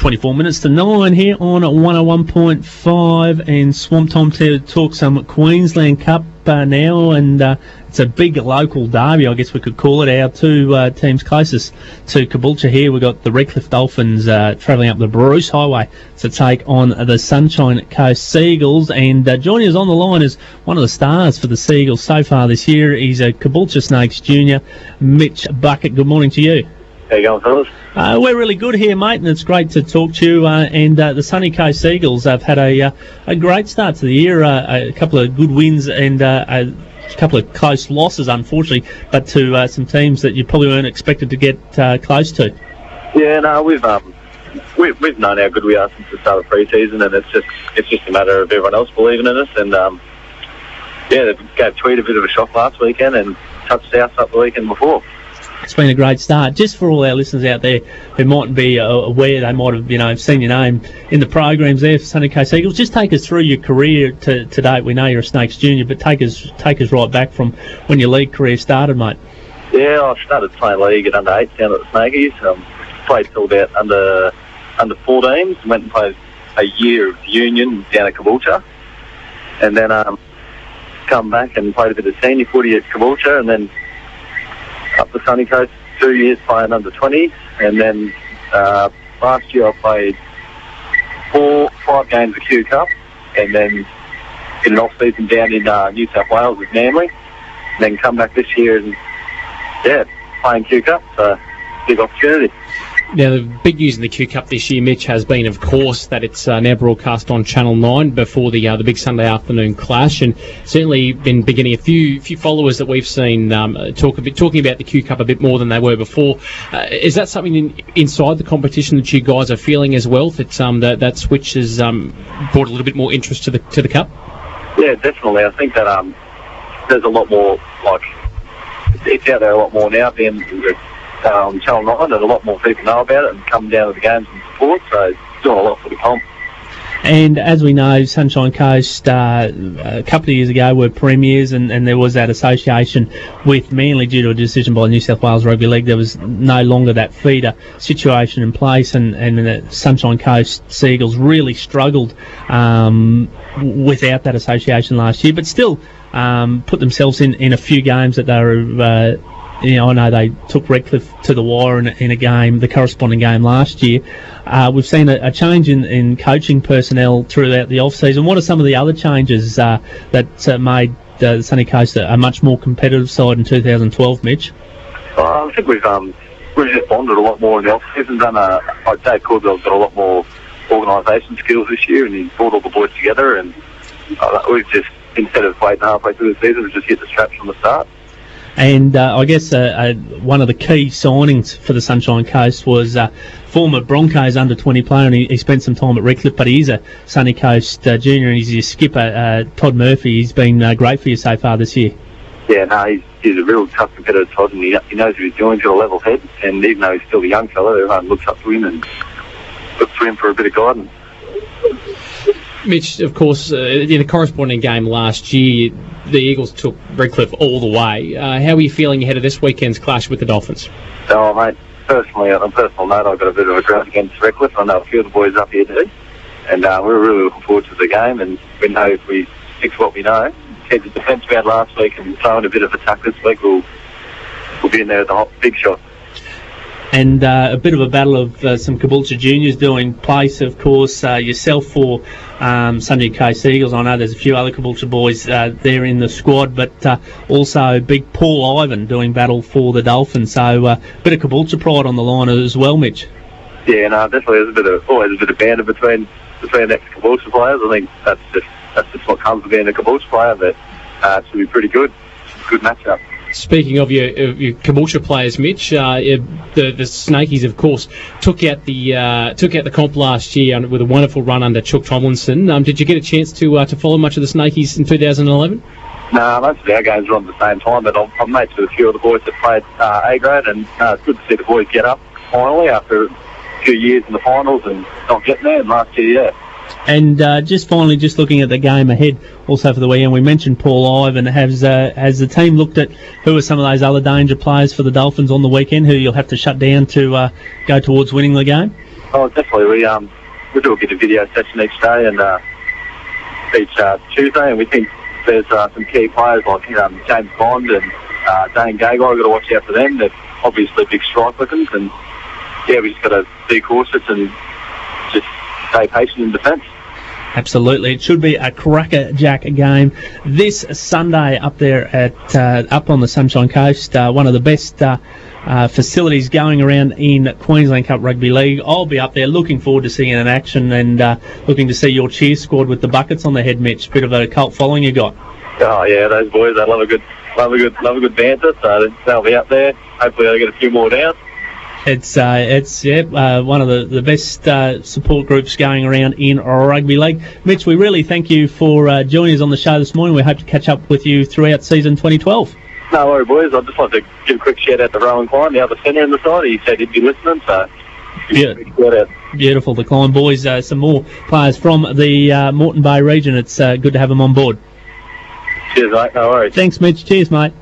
24 minutes to 9 here on 101.5 and swamp time to talk some Queensland Cup now, and it's a big local derby, I guess we could call it. Our two teams closest to Caboolture here, we've got the Redcliffe Dolphins travelling up the Bruce Highway to take on the Sunshine Coast Seagulls, and joining us on the line is one of the stars for the Seagulls so far this year. He's a Caboolture Snakes junior, Mitch Bucket. Good morning to you. How you going, fellas? We're really good here, mate, and it's great to talk to you. And the Sunny Coast Seagulls have had a great start to the year, a couple of good wins and a couple of close losses, unfortunately, but to some teams that you probably weren't expected to get close to. Yeah, no, we've known how good we are since the start of pre-season, and it's just a matter of everyone else believing in us. And they gave Tweed a bit of a shock last weekend and touched South up the weekend before. It's been a great start. Just for all our listeners out there who mightn't be aware, they might have seen your name in the programs there for Sunny Coast Eagles. Just take us through your career to date. We know you're a Snakes junior, but take us right back from when your league career started, mate. Yeah, I started playing league at under 8 down at the Snakies. Played till about under 14s. Went and played a year of union down at Caboolture, and then come back and played a bit of senior footy at Caboolture, and then up the Sunny Coast 2 years playing under 20s, and then last year I played 5 games of Q Cup, and then in an off-season down in New South Wales with Manly, and then come back this year and playing Q Cup, so big opportunity. Now, the big news in the Q Cup this year, Mitch, has been, of course, that it's now broadcast on Channel 9 before the big Sunday afternoon clash, and certainly been beginning a few followers that we've seen talking about the Q Cup a bit more than they were before. Is that something inside the competition that you guys are feeling as well, that switch has brought a little bit more interest to the Cup? Yeah, definitely. I think that there's a lot more, it's out there a lot more now being Channel 9, and a lot more people know about it and come down to the games and support, so it's doing a lot for the comp. And as we know, Sunshine Coast a couple of years ago were premiers, and there was that association with Manly due to a decision by New South Wales Rugby League. There was no longer that feeder situation in place, and the Sunshine Coast Seagulls really struggled without that association last year, but still put themselves in a few games that they were... I know they took Redcliffe to the wire in a game, the corresponding game last year. We've seen a change in coaching personnel throughout the off-season. What are some of the other changes that made the Sunny Coast a much more competitive side in 2012, Mitch? I think we've just bonded a lot more in the off-season. Dave Cordwell's got a lot more organisation skills this year, and he's brought all the boys together, and we've just, instead of waiting halfway through the season, we've just hit the straps from the start. And I guess one of the key signings for the Sunshine Coast was former Broncos under-20 player, and he spent some time at Redcliffe, but he's a Sunny Coast junior, and he's your skipper, Todd Murphy. He's been great for you so far this year. Yeah, no, he's a real tough competitor, Todd, and he knows what he's doing. He's got a level head, and even though he's still a young fella, everyone looks up to him and looks to him for a bit of guidance. Mitch, of course, in the corresponding game last year, the Eagles took Redcliffe all the way. How are you feeling ahead of this weekend's clash with the Dolphins? Oh, mate, personally, on a personal note, I've got a bit of a grudge against Redcliffe. I know a few of the boys up here do, and we're really looking forward to the game, and we know if we stick to what we know, keep the defence bad last week and throw in a bit of attack this week, we'll be in there at the big shot. And a bit of a battle of some Caboolture juniors doing place, of course, yourself for Sunny Coast Eagles. I know there's a few other Caboolture boys there in the squad, but also big Paul Ivan doing battle for the Dolphins. So a bit of Caboolture pride on the line as well, Mitch. Yeah, no, definitely. There's always a bit of banter between ex-Caboolture players. I think that's just what comes with being a Caboolture player, but it should be pretty good. Good matchup. Speaking of your Caboolture players, Mitch, the Snakies, of course, took out the comp last year with a wonderful run under Chuck Tomlinson. Did you get a chance to follow much of the Snakies in 2011? No, most of our games were on at the same time, but I'm mates with a few of the boys that played A-grade, and it's good to see the boys get up finally after a few years in the finals and not getting there. And last year, yeah. And just looking at the game ahead, also for the weekend, we mentioned Paul Ivan. Has the team looked at who are some of those other danger players for the Dolphins on the weekend who you'll have to shut down to go towards winning the game? Oh, definitely. We do a bit of video session each day and each Tuesday, and we think there's some key players like James Bond and Dane Gagai. We've got to watch out for them. They're obviously big strike weapons, and yeah, we just got to be cautious and just stay patient in defence. Absolutely. It should be a crackerjack game this Sunday up there at up on the Sunshine Coast. One of the best facilities going around in Queensland Cup Rugby League. I'll be up there looking forward to seeing it in action and looking to see your cheer squad with the buckets on the head, Mitch. Bit of a cult following you got. Oh yeah, those boys, they love a good banter, so they'll be up there. Hopefully they'll get a few more down. It's one of the best support groups going around in rugby league. Mitch, we really thank you for joining us on the show this morning. We hope to catch up with you throughout season 2012. No worries, boys. I'd just like to give a quick shout out to Rowan Klein, the other centre in the side. He said he'd be listening, so beautiful. The Klein boys, some more players from the Moreton Bay region. It's good to have them on board. Cheers, mate. No worries. Thanks, Mitch. Cheers, mate.